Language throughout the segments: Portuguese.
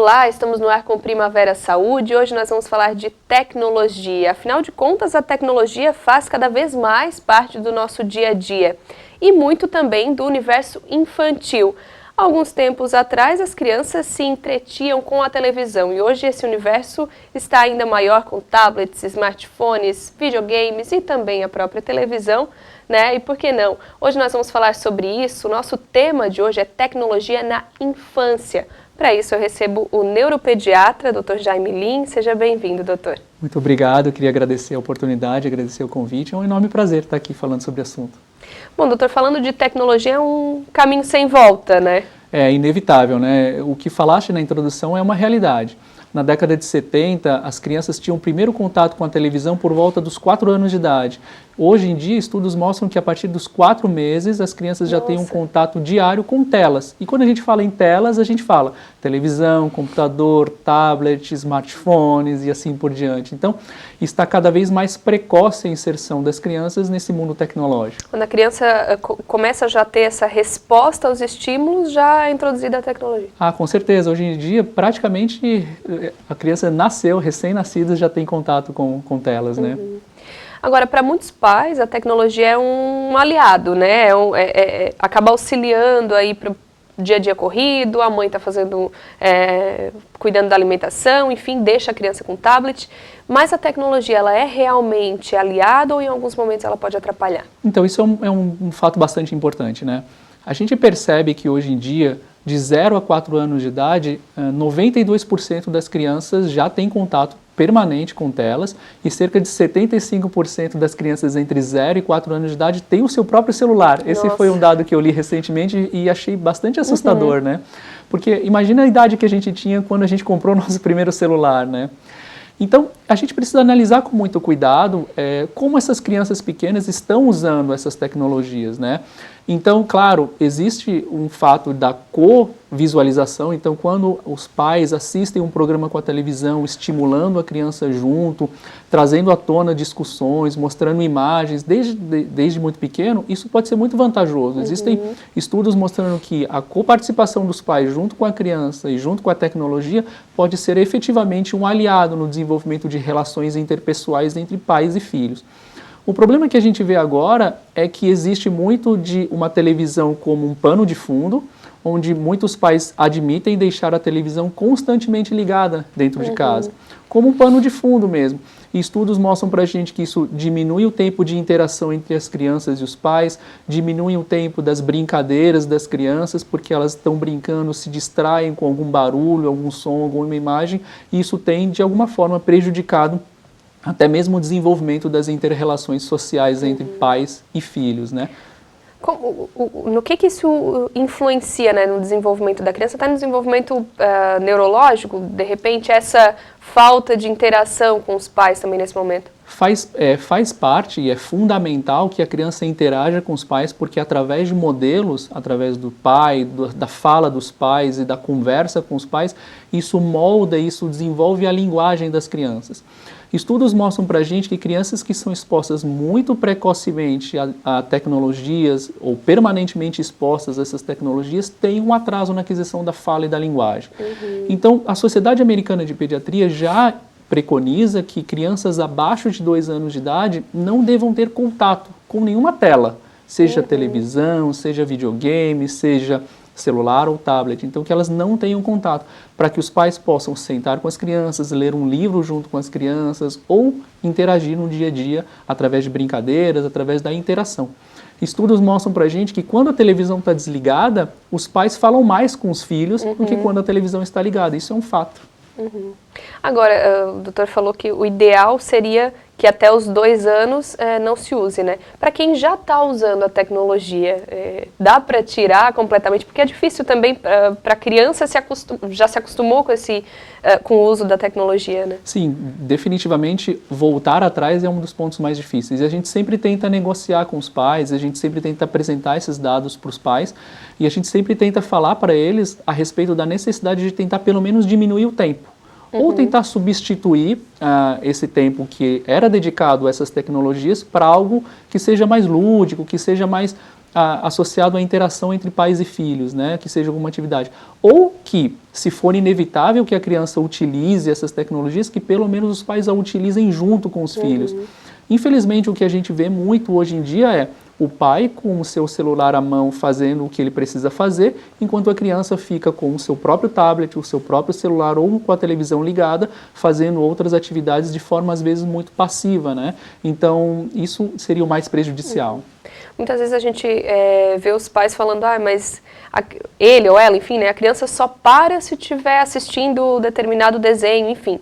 Olá, estamos no ar com Primavera Saúde. Hoje nós vamos falar de tecnologia. Afinal de contas, a tecnologia faz cada vez mais parte do nosso dia a dia e muito também do universo infantil. Alguns tempos atrás, as crianças se entretinham com a televisão e hoje esse universo está ainda maior com tablets, smartphones, videogames e também a própria televisão, né? E por que não? Hoje nós vamos falar sobre isso. O nosso tema de hoje é tecnologia na infância. Para isso eu recebo o neuropediatra, Dr. Jaime Lin. Seja bem-vindo, doutor. Muito obrigado, eu queria agradecer a oportunidade, agradecer o convite. É um enorme prazer estar aqui falando sobre o assunto. Bom, doutor, falando de tecnologia é um caminho sem volta, né? É inevitável, né? O que falaste na introdução é uma realidade. Na década de 70, as crianças tinham o primeiro contato com a televisão por volta dos 4 anos de idade. Hoje em dia, estudos mostram que a partir dos 4 meses, as crianças já têm um contato diário com telas. E quando a gente fala em telas, a gente fala televisão, computador, tablet, smartphones e assim por diante. Então, está cada vez mais precoce a inserção das crianças nesse mundo tecnológico. Quando a criança começa já a ter essa resposta aos estímulos, já é introduzida a tecnologia. Ah, com certeza. Hoje em dia, praticamente, a criança nasceu, recém-nascida, já tem contato com telas, né? Agora, para muitos pais, a tecnologia é um aliado, né? Acaba auxiliando aí para o dia a dia corrido, a mãe está cuidando da alimentação, enfim, deixa a criança com tablet. Mas a tecnologia, ela é realmente aliada ou em alguns momentos ela pode atrapalhar? Então, isso é um fato bastante importante, né? A gente percebe que hoje em dia, de 0 a 4 anos de idade, 92% das crianças já têm contato permanente com telas e cerca de 75% das crianças entre 0 e 4 anos de idade têm o seu próprio celular. Esse foi um dado que eu li recentemente e achei bastante assustador, né? Porque imagina a idade que a gente tinha quando a gente comprou o nosso primeiro celular, né? Então, a gente precisa analisar com muito cuidado como essas crianças pequenas estão usando essas tecnologias, né? Então, claro, existe um fato da co-visualização, então quando os pais assistem um programa com a televisão, estimulando a criança junto, trazendo à tona discussões, mostrando imagens desde muito pequeno, isso pode ser muito vantajoso. Existem estudos mostrando que a coparticipação dos pais junto com a criança e junto com a tecnologia pode ser efetivamente um aliado no desenvolvimento de relações interpessoais entre pais e filhos. O problema que a gente vê agora é que existe muito de uma televisão como um pano de fundo, onde muitos pais admitem deixar a televisão constantemente ligada dentro de casa, como um pano de fundo mesmo. E estudos mostram pra gente que isso diminui o tempo de interação entre as crianças e os pais, diminui o tempo das brincadeiras das crianças, porque elas estão brincando, se distraem com algum barulho, algum som, alguma imagem, e isso tem, de alguma forma, prejudicado até mesmo o desenvolvimento das inter-relações sociais entre pais e filhos, né? No que isso influencia, né, no desenvolvimento da criança? Até no desenvolvimento neurológico, de repente, essa falta de interação com os pais também nesse momento? Faz parte e é fundamental que a criança interaja com os pais, porque através de modelos, através do pai, da fala dos pais e da conversa com os pais, isso molda, isso desenvolve a linguagem das crianças. Estudos mostram pra gente que crianças que são expostas muito precocemente a tecnologias ou permanentemente expostas a essas tecnologias têm um atraso na aquisição da fala e da linguagem. Então, a Sociedade Americana de Pediatria já preconiza que crianças abaixo de 2 anos de idade não devam ter contato com nenhuma tela, seja televisão, seja videogame, seja celular ou tablet, então que elas não tenham contato, para que os pais possam sentar com as crianças, ler um livro junto com as crianças ou interagir no dia a dia através de brincadeiras, através da interação. Estudos mostram pra gente que quando a televisão está desligada, os pais falam mais com os filhos do que quando a televisão está ligada, isso é um fato. Agora, o doutor falou que o ideal seria que até os 2 anos não se use, né? Para quem já está usando a tecnologia, dá para tirar completamente? Porque é difícil também para a criança já se acostumou com o uso da tecnologia, né? Sim, definitivamente voltar atrás é um dos pontos mais difíceis. E a gente sempre tenta negociar com os pais, a gente sempre tenta apresentar esses dados para os pais e a gente sempre tenta falar para eles a respeito da necessidade de tentar pelo menos diminuir o tempo. Ou tentar substituir esse tempo que era dedicado a essas tecnologias para algo que seja mais lúdico, que seja mais associado à interação entre pais e filhos, né, que seja alguma atividade. Ou que, se for inevitável que a criança utilize essas tecnologias, que pelo menos os pais a utilizem junto com os filhos. Infelizmente, o que a gente vê muito hoje em dia é o pai com o seu celular à mão fazendo o que ele precisa fazer, enquanto a criança fica com o seu próprio tablet, o seu próprio celular ou com a televisão ligada, fazendo outras atividades de forma, às vezes, muito passiva, né? Então, isso seria o mais prejudicial. Muitas vezes a gente vê os pais falando, mas ele ou ela, enfim, né, a criança só para se estiver assistindo determinado desenho, enfim.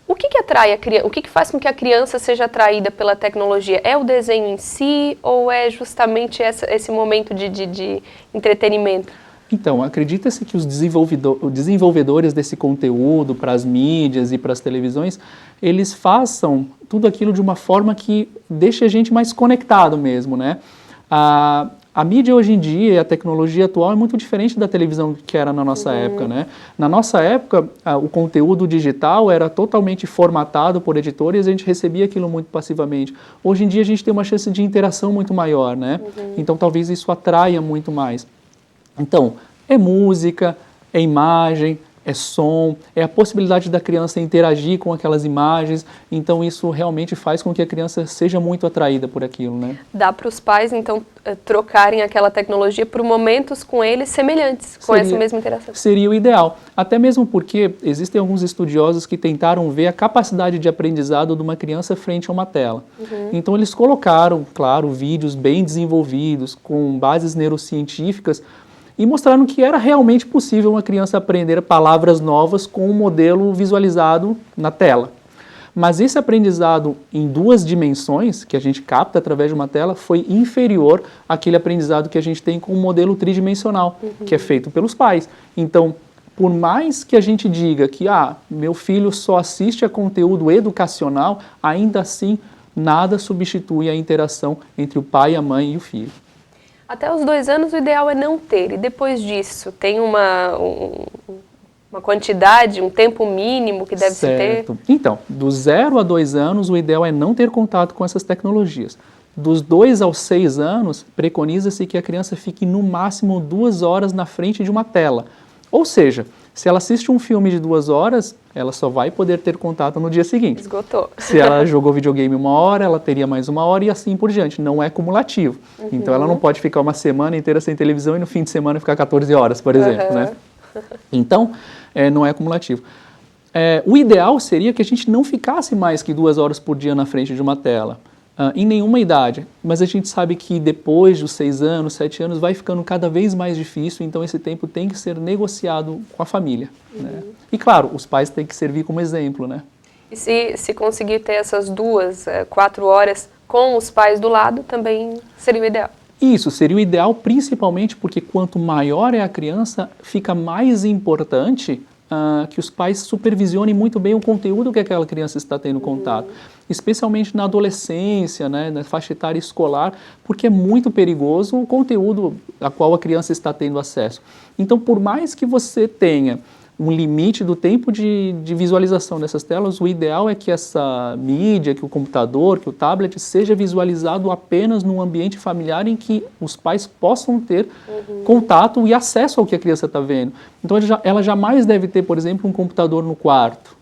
O que atrai a criança? O que faz com que a criança seja atraída pela tecnologia? É o desenho em si ou é justamente esse momento de entretenimento? Então, acredita-se que os desenvolvedores desse conteúdo para as mídias e para as televisões, eles façam tudo aquilo de uma forma que deixe a gente mais conectado mesmo, né? A mídia hoje em dia e a tecnologia atual é muito diferente da televisão que era na nossa época, né? Na nossa época, o conteúdo digital era totalmente formatado por editores e a gente recebia aquilo muito passivamente. Hoje em dia a gente tem uma chance de interação muito maior, né? Então talvez isso atraia muito mais. Então, é música, é imagem, é som, é a possibilidade da criança interagir com aquelas imagens, então isso realmente faz com que a criança seja muito atraída por aquilo, né? Dá para os pais, então, trocarem aquela tecnologia por momentos com eles semelhantes, com essa mesma interação? Seria o ideal, até mesmo porque existem alguns estudiosos que tentaram ver a capacidade de aprendizado de uma criança frente a uma tela. Então eles colocaram, claro, vídeos bem desenvolvidos, com bases neurocientíficas, e mostraram que era realmente possível uma criança aprender palavras novas com um modelo visualizado na tela. Mas esse aprendizado em 2 dimensões, que a gente capta através de uma tela, foi inferior àquele aprendizado que a gente tem com um modelo tridimensional, que é feito pelos pais. Então, por mais que a gente diga que meu filho só assiste a conteúdo educacional, ainda assim nada substitui a interação entre o pai, a mãe e o filho. Até os 2 anos o ideal é não ter, e depois disso tem uma quantidade, um tempo mínimo que deve se ter? Então, do 0 a 2 anos o ideal é não ter contato com essas tecnologias. Dos 2 aos 6 anos, preconiza-se que a criança fique no máximo 2 horas na frente de uma tela. Ou seja, se ela assiste um filme de 2 horas, ela só vai poder ter contato no dia seguinte. Esgotou. Se ela jogou videogame 1 hora, ela teria mais 1 hora e assim por diante. Não é cumulativo. Então ela não pode ficar uma semana inteira sem televisão e no fim de semana ficar 14 horas, por exemplo, né? Então, não é cumulativo. O ideal seria que a gente não ficasse mais que 2 horas por dia na frente de uma tela. Em nenhuma idade, mas a gente sabe que depois dos 6 anos, 7 anos, vai ficando cada vez mais difícil, então esse tempo tem que ser negociado com a família. Né? E claro, os pais têm que servir como exemplo, né? E se conseguir ter essas 2, 4 horas com os pais do lado, também seria o ideal? Isso, seria o ideal principalmente porque quanto maior é a criança, fica mais importante que os pais supervisionem muito bem o conteúdo que aquela criança está tendo contato, especialmente na adolescência, né, na faixa etária escolar, porque é muito perigoso o conteúdo a qual a criança está tendo acesso. Então, por mais que você tenha um limite do tempo de visualização dessas telas, o ideal é que essa mídia, que o computador, que o tablet seja visualizado apenas num ambiente familiar em que os pais possam ter contato e acesso ao que a criança está vendo. Então ela jamais deve ter, por exemplo, um computador no quarto.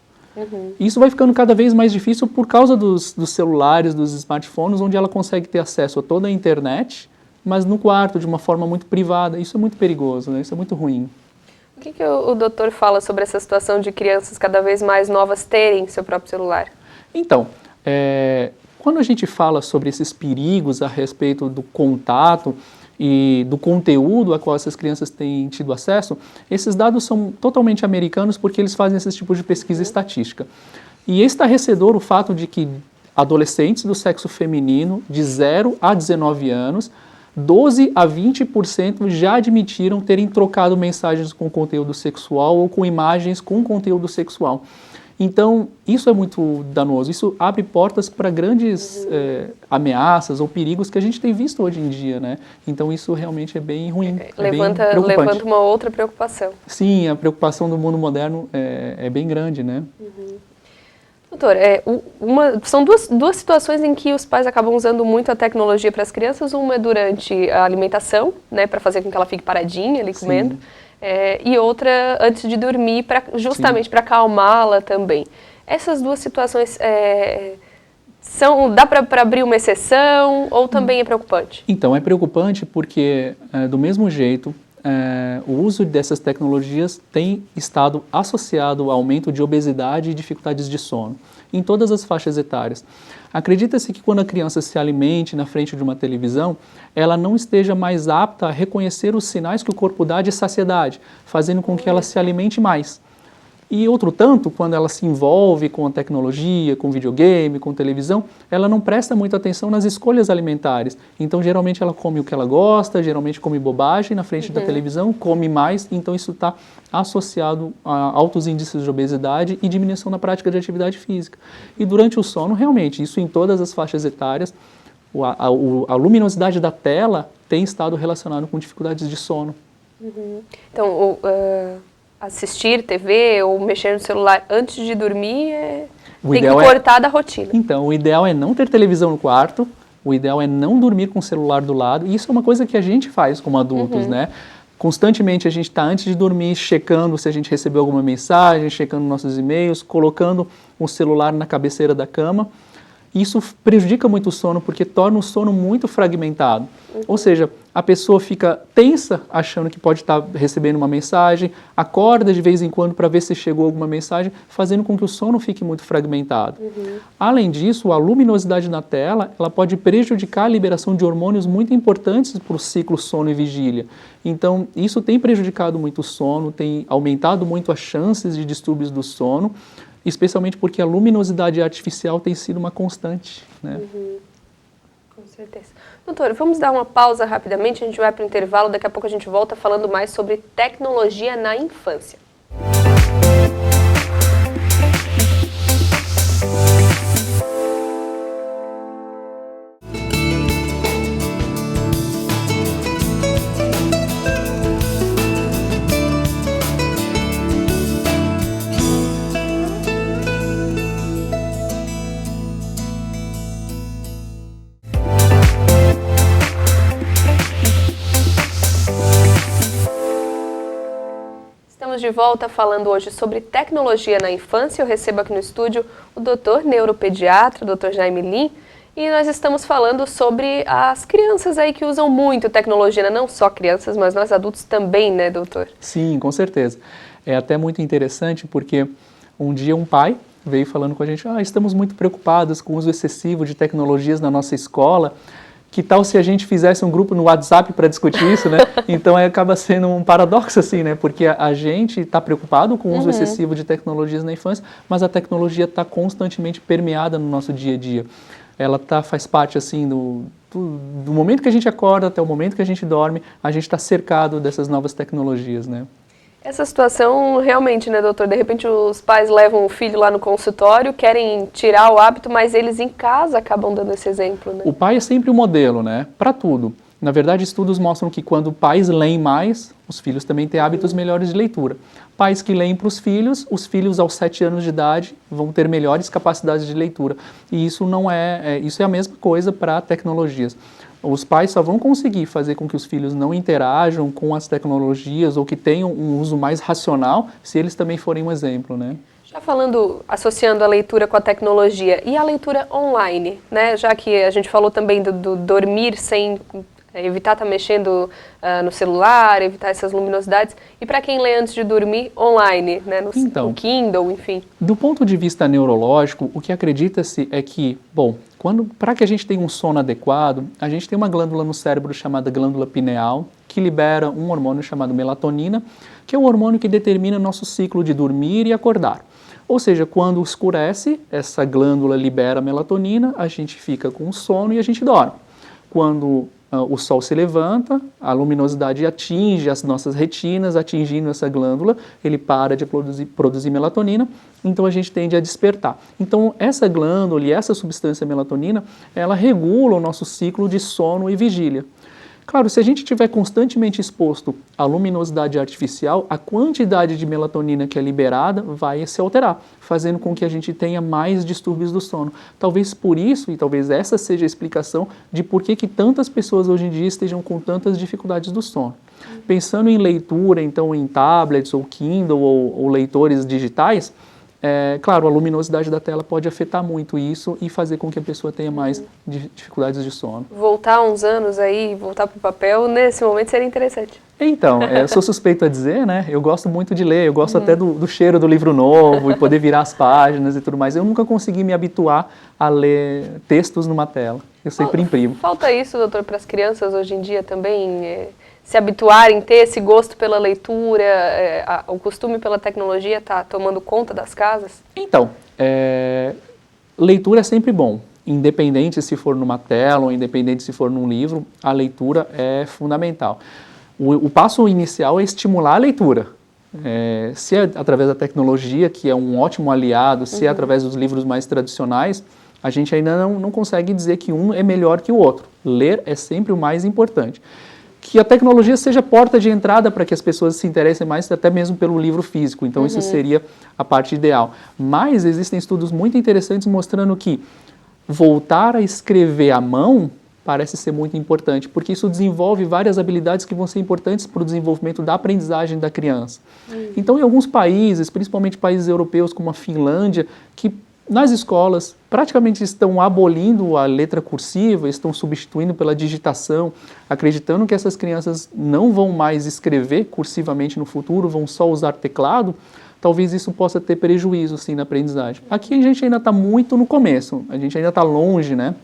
Isso vai ficando cada vez mais difícil por causa dos celulares, dos smartphones, onde ela consegue ter acesso a toda a internet, mas no quarto, de uma forma muito privada. Isso é muito perigoso, né? Isso é muito ruim. O que o doutor fala sobre essa situação de crianças cada vez mais novas terem seu próprio celular? Então, quando a gente fala sobre esses perigos a respeito do contato e do conteúdo a qual essas crianças têm tido acesso, esses dados são totalmente americanos porque eles fazem esse tipo de pesquisa estatística. E é estarrecedor o fato de que adolescentes do sexo feminino, de 0 a 19 anos, 12 a 20% já admitiram terem trocado mensagens com conteúdo sexual ou com imagens com conteúdo sexual. Então, isso é muito danoso, isso abre portas para grandes ameaças ou perigos que a gente tem visto hoje em dia, né? Então, isso realmente é bem ruim, levanta uma outra preocupação. Sim, a preocupação do mundo moderno é bem grande, né? Doutor, são duas situações em que os pais acabam usando muito a tecnologia para as crianças. Uma é durante a alimentação, né, para fazer com que ela fique paradinha ali comendo, e outra antes de dormir, justamente para acalmá-la também. Essas duas situações dá para abrir uma exceção ou também é preocupante? Então, é preocupante porque, do mesmo jeito, o uso dessas tecnologias tem estado associado ao aumento de obesidade e dificuldades de sono, em todas as faixas etárias. Acredita-se que quando a criança se alimente na frente de uma televisão, ela não esteja mais apta a reconhecer os sinais que o corpo dá de saciedade, fazendo com que ela se alimente mais. E outro tanto, quando ela se envolve com a tecnologia, com videogame, com televisão, ela não presta muita atenção nas escolhas alimentares. Então, geralmente, ela come o que ela gosta, geralmente come bobagem na frente da televisão, come mais, então isso está associado a altos índices de obesidade e diminuição na prática de atividade física. E durante o sono, realmente, isso em todas as faixas etárias, a luminosidade da tela tem estado relacionado com dificuldades de sono. Então, assistir TV ou mexer no celular antes de dormir tem que cortar da rotina. Então, o ideal é não ter televisão no quarto, o ideal é não dormir com o celular do lado, e isso é uma coisa que a gente faz como adultos, né? Constantemente a gente está antes de dormir checando se a gente recebeu alguma mensagem, checando nossos e-mails, colocando o celular na cabeceira da cama. Isso prejudica muito o sono porque torna o sono muito fragmentado. Ou seja, a pessoa fica tensa achando que pode estar recebendo uma mensagem, acorda de vez em quando para ver se chegou alguma mensagem, fazendo com que o sono fique muito fragmentado. Além disso, a luminosidade na tela ela pode prejudicar a liberação de hormônios muito importantes para o ciclo sono e vigília. Então, isso tem prejudicado muito o sono, tem aumentado muito as chances de distúrbios do sono, especialmente porque a luminosidade artificial tem sido uma constante, né? Com certeza. Doutor, vamos dar uma pausa rapidamente, a gente vai para o intervalo, daqui a pouco a gente volta falando mais sobre tecnologia na infância. Estamos de volta falando hoje sobre tecnologia na infância. Eu recebo aqui no estúdio o doutor neuropediatra, o doutor Jaime Lim, e nós estamos falando sobre as crianças aí que usam muito tecnologia, não só crianças, mas nós adultos também, né, doutor? Sim, com certeza. É até muito interessante porque um dia um pai veio falando com a gente, estamos muito preocupados com o uso excessivo de tecnologias na nossa escola. Que tal se a gente fizesse um grupo no WhatsApp para discutir isso, né? Então acaba sendo um paradoxo assim, né? Porque a gente está preocupado com o uso excessivo de tecnologias na infância, mas a tecnologia está constantemente permeada no nosso dia a dia. Ela faz parte assim do momento que a gente acorda até o momento que a gente dorme, a gente está cercado dessas novas tecnologias, né? Essa situação realmente, né, doutor? De repente os pais levam o filho lá no consultório, querem tirar o hábito, mas eles em casa acabam dando esse exemplo, né? O pai é sempre o modelo, né? Para tudo. Na verdade, estudos mostram que quando pais leem mais, os filhos também têm hábitos melhores de leitura. Pais que leem para os filhos aos 7 anos de idade vão ter melhores capacidades de leitura. E isso isso é a mesma coisa para tecnologias. Os pais só vão conseguir fazer com que os filhos não interajam com as tecnologias ou que tenham um uso mais racional se eles também forem um exemplo, né? Já associando a leitura com a tecnologia e a leitura online, né? Já que a gente falou também do dormir sem evitar estar mexendo no celular, evitar essas luminosidades. E para quem lê antes de dormir, online, né? No Kindle, enfim. Do ponto de vista neurológico, o que acredita-se é que, para que a gente tenha um sono adequado, a gente tem uma glândula no cérebro chamada glândula pineal, que libera um hormônio chamado melatonina, que é o hormônio que determina nosso ciclo de dormir e acordar. Ou seja, quando escurece, essa glândula libera melatonina, a gente fica com sono e a gente dorme. Quando o sol se levanta, a luminosidade atinge as nossas retinas, atingindo essa glândula, ele para de produzir melatonina, então a gente tende a despertar. Então essa glândula e essa substância melatonina, ela regula o nosso ciclo de sono e vigília. Claro, se a gente estiver constantemente exposto à luminosidade artificial, a quantidade de melatonina que é liberada vai se alterar, fazendo com que a gente tenha mais distúrbios do sono. Talvez por isso, e talvez essa seja a explicação de por que tantas pessoas hoje em dia estejam com tantas dificuldades do sono. Pensando em leitura, então em tablets ou Kindle ou leitores digitais, claro, a luminosidade da tela pode afetar muito isso e fazer com que a pessoa tenha mais dificuldades de sono. Voltar uns anos aí, voltar para o papel, nesse momento seria interessante. Então, eu sou suspeito a dizer, né? Eu gosto muito de ler, eu gosto até do cheiro do livro novo e poder virar as páginas e tudo mais. Eu nunca consegui me habituar a ler textos numa tela. Eu sempre imprimo. Falta isso, doutor, para as crianças hoje em dia também? Se habituarem, ter esse gosto pela leitura, o costume pela tecnologia está tomando conta das casas? Então, leitura é sempre bom, independente se for numa tela ou independente se for num livro, a leitura é fundamental. O passo inicial é estimular a leitura. Se é através da tecnologia, que é um ótimo aliado, se é através dos livros mais tradicionais, a gente ainda não consegue dizer que um é melhor que o outro. Ler é sempre o mais importante. Que a tecnologia seja porta de entrada para que as pessoas se interessem mais até mesmo pelo livro físico. Então isso seria a parte ideal. Mas existem estudos muito interessantes mostrando que voltar a escrever à mão parece ser muito importante, porque isso desenvolve várias habilidades que vão ser importantes para o desenvolvimento da aprendizagem da criança. Então em alguns países, principalmente países europeus como a Finlândia, que nas escolas praticamente estão abolindo a letra cursiva, estão substituindo pela digitação, acreditando que essas crianças não vão mais escrever cursivamente no futuro, vão só usar teclado, talvez isso possa ter prejuízo sim na aprendizagem. Aqui a gente ainda está muito no começo, a gente ainda está longe, né,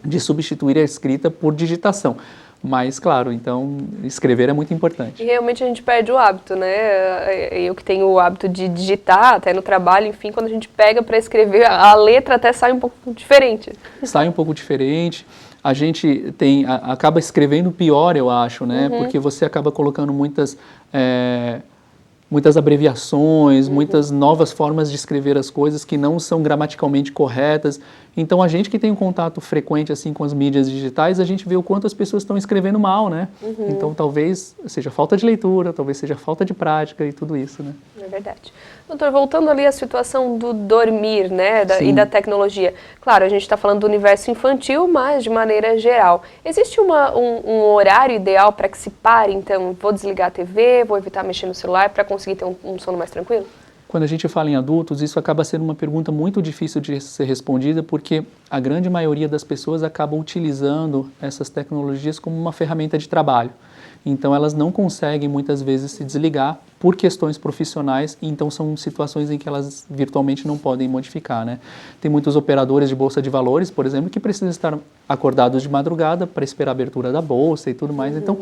de substituir a escrita por digitação. Mas, claro, então, escrever é muito importante. E realmente a gente perde o hábito, né? Eu que tenho o hábito de digitar, até no trabalho, enfim, quando a gente pega para escrever, a letra até sai um pouco diferente. Sai um pouco diferente. A gente acaba escrevendo pior, eu acho, né? Porque você acaba colocando muitas abreviações, muitas novas formas de escrever as coisas que não são gramaticalmente corretas. Então, a gente que tem um contato frequente assim com as mídias digitais, a gente vê o quanto as pessoas estão escrevendo mal, né? Então, talvez seja falta de leitura, talvez seja falta de prática e tudo isso, né? É verdade. Doutor, voltando ali à situação do dormir, né, e da tecnologia. Claro, a gente está falando do universo infantil, mas de maneira geral. Existe um horário ideal para que se pare, então, vou desligar a TV, vou evitar mexer no celular para conseguir ter um sono mais tranquilo? Quando a gente fala em adultos, isso acaba sendo uma pergunta muito difícil de ser respondida, porque a grande maioria das pessoas acaba utilizando essas tecnologias como uma ferramenta de trabalho. Então, elas não conseguem, muitas vezes, se desligar por questões profissionais, e então são situações em que elas virtualmente não podem modificar, né? Tem muitos operadores de bolsa de valores, por exemplo, que precisam estar acordados de madrugada para esperar a abertura da bolsa e tudo mais. Então,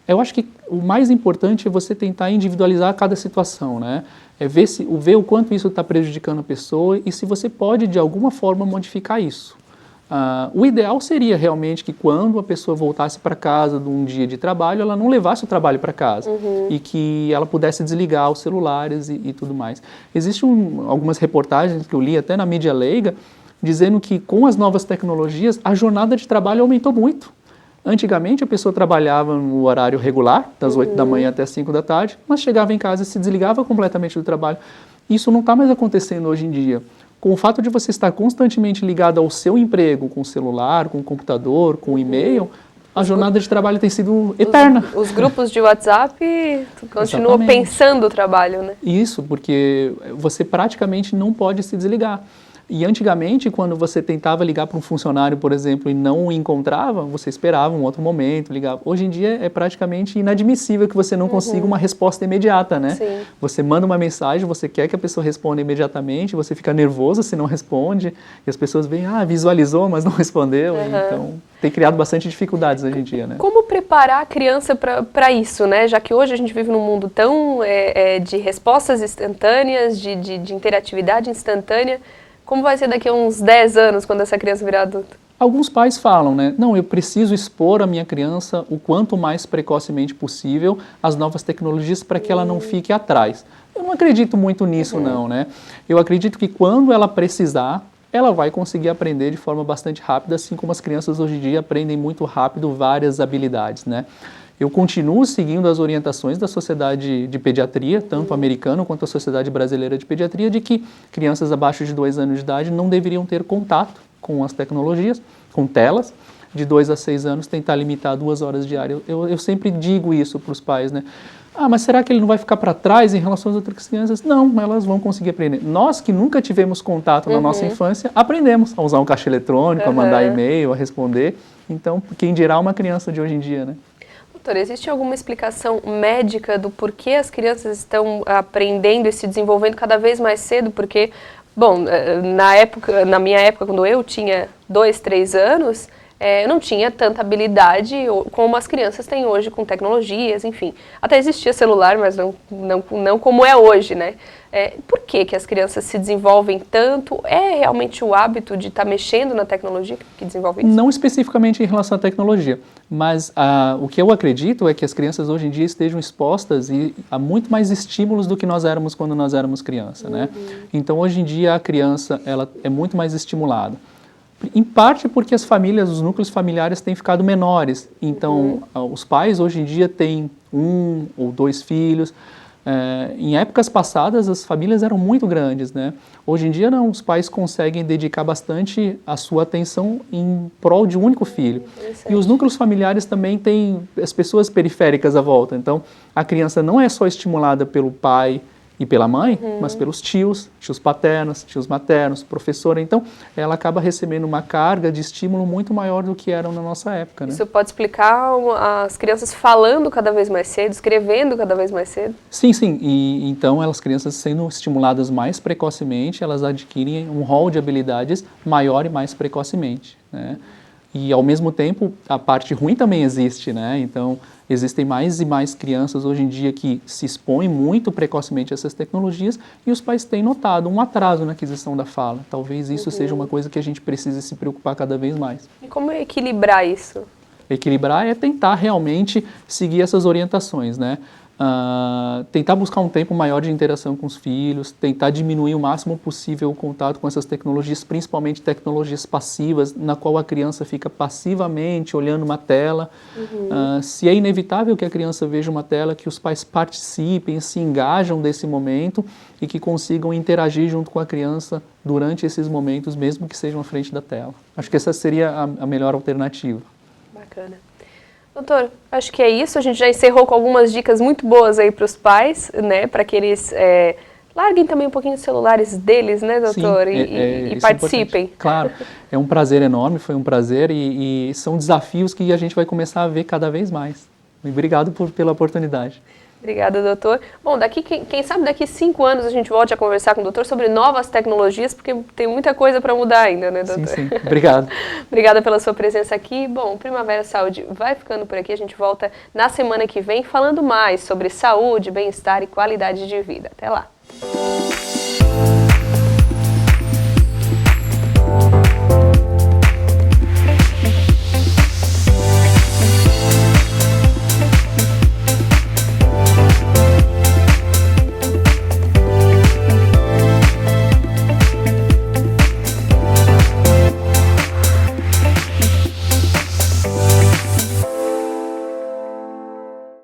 eu acho que o mais importante é você tentar individualizar cada situação, né? Ver o quanto isso está prejudicando a pessoa e se você pode, de alguma forma, modificar isso. O ideal seria realmente que quando a pessoa voltasse para casa de um dia de trabalho, ela não levasse o trabalho para casa e que ela pudesse desligar os celulares e tudo mais. Existem algumas reportagens que eu li até na mídia leiga, dizendo que com as novas tecnologias a jornada de trabalho aumentou muito. Antigamente a pessoa trabalhava no horário regular, das 8 da manhã até as 5 da tarde, mas chegava em casa e se desligava completamente do trabalho. Isso não está mais acontecendo hoje em dia. Com o fato de você estar constantemente ligado ao seu emprego, com o celular, com o computador, com o e-mail, a jornada de trabalho tem sido eterna. Os grupos de WhatsApp continuam pensando o trabalho, né? Isso, porque você praticamente não pode se desligar. E antigamente, quando você tentava ligar para um funcionário, por exemplo, e não o encontrava, você esperava um outro momento, ligava. Hoje em dia é praticamente inadmissível que você não consiga uma resposta imediata, né? Sim. Você manda uma mensagem, você quer que a pessoa responda imediatamente, você fica nervoso se não responde, e as pessoas veem, visualizou, mas não respondeu. Então, tem criado bastante dificuldades hoje em dia, né? Como preparar a criança para isso, né? Já que hoje a gente vive num mundo tão de respostas instantâneas, de interatividade instantânea, como vai ser daqui a uns 10 anos, quando essa criança virar adulta? Alguns pais falam, né? Não, eu preciso expor a minha criança o quanto mais precocemente possível às novas tecnologias para que ela não fique atrás. Eu não acredito muito nisso, não, né? Eu acredito que quando ela precisar, ela vai conseguir aprender de forma bastante rápida, assim como as crianças hoje em dia aprendem muito rápido várias habilidades, né? Eu continuo seguindo as orientações da Sociedade de Pediatria, tanto americana quanto a Sociedade Brasileira de Pediatria, de que crianças abaixo de 2 anos de idade não deveriam ter contato com as tecnologias, com telas. De 2 a 6 anos, tentar limitar 2 horas diárias. Eu sempre digo isso para os pais, né? Ah, mas será que ele não vai ficar para trás em relação às outras crianças? Não, elas vão conseguir aprender. Nós que nunca tivemos contato na nossa infância, aprendemos a usar um caixa eletrônico, a mandar e-mail, a responder. Então, quem dirá uma criança de hoje em dia, né? Doutor, existe alguma explicação médica do porquê as crianças estão aprendendo e se desenvolvendo cada vez mais cedo? Porque, bom, na minha época, quando eu tinha 2, 3 anos, eu não tinha tanta habilidade como as crianças têm hoje com tecnologias, enfim. Até existia celular, mas não como é hoje, né? Por que as crianças se desenvolvem tanto? É realmente o hábito de estar mexendo na tecnologia que desenvolve isso? Não especificamente em relação à tecnologia, mas o que eu acredito é que as crianças hoje em dia estejam expostas a muito mais estímulos do que nós éramos quando nós éramos criança, né? Então, hoje em dia, a criança ela é muito mais estimulada. Em parte porque as famílias, os núcleos familiares têm ficado menores. Então, os pais hoje em dia têm 1 ou 2 filhos. Em épocas passadas, as famílias eram muito grandes, né? Hoje em dia, não. Os pais conseguem dedicar bastante a sua atenção em prol de um único filho. E os núcleos familiares também têm as pessoas periféricas à volta. Então, a criança não é só estimulada pelo pai e pela mãe, mas pelos tios paternos, tios maternos, professora. Então, ela acaba recebendo uma carga de estímulo muito maior do que eram na nossa época, né? Isso pode explicar as crianças falando cada vez mais cedo, escrevendo cada vez mais cedo? Sim, sim. E então, as crianças sendo estimuladas mais precocemente, elas adquirem um rol de habilidades maior e mais precocemente, né? E, ao mesmo tempo, a parte ruim também existe, né? Então, existem mais e mais crianças hoje em dia que se expõem muito precocemente a essas tecnologias e os pais têm notado um atraso na aquisição da fala. Talvez isso seja uma coisa que a gente precise se preocupar cada vez mais. E como equilibrar isso? Equilibrar é tentar realmente seguir essas orientações, né? Tentar buscar um tempo maior de interação com os filhos, tentar diminuir o máximo possível o contato com essas tecnologias, principalmente tecnologias passivas, na qual a criança fica passivamente olhando uma tela. Se é inevitável que a criança veja uma tela, que os pais participem, se engajam desse momento e que consigam interagir junto com a criança durante esses momentos, mesmo que sejam à frente da tela. Acho que essa seria a melhor alternativa. Bacana. Doutor, acho que é isso. A gente já encerrou com algumas dicas muito boas aí para os pais, né? Para que eles larguem também um pouquinho os celulares deles, né, doutor? Sim, e participem. É claro, é um prazer enorme, foi um prazer e são desafios que a gente vai começar a ver cada vez mais. Obrigado pela oportunidade. Obrigada, doutor. Bom, quem sabe daqui 5 anos a gente volte a conversar com o doutor sobre novas tecnologias, porque tem muita coisa para mudar ainda, né, doutor? Sim, sim. Obrigado. Obrigada pela sua presença aqui. Bom, Primavera Saúde vai ficando por aqui. A gente volta na semana que vem falando mais sobre saúde, bem-estar e qualidade de vida. Até lá.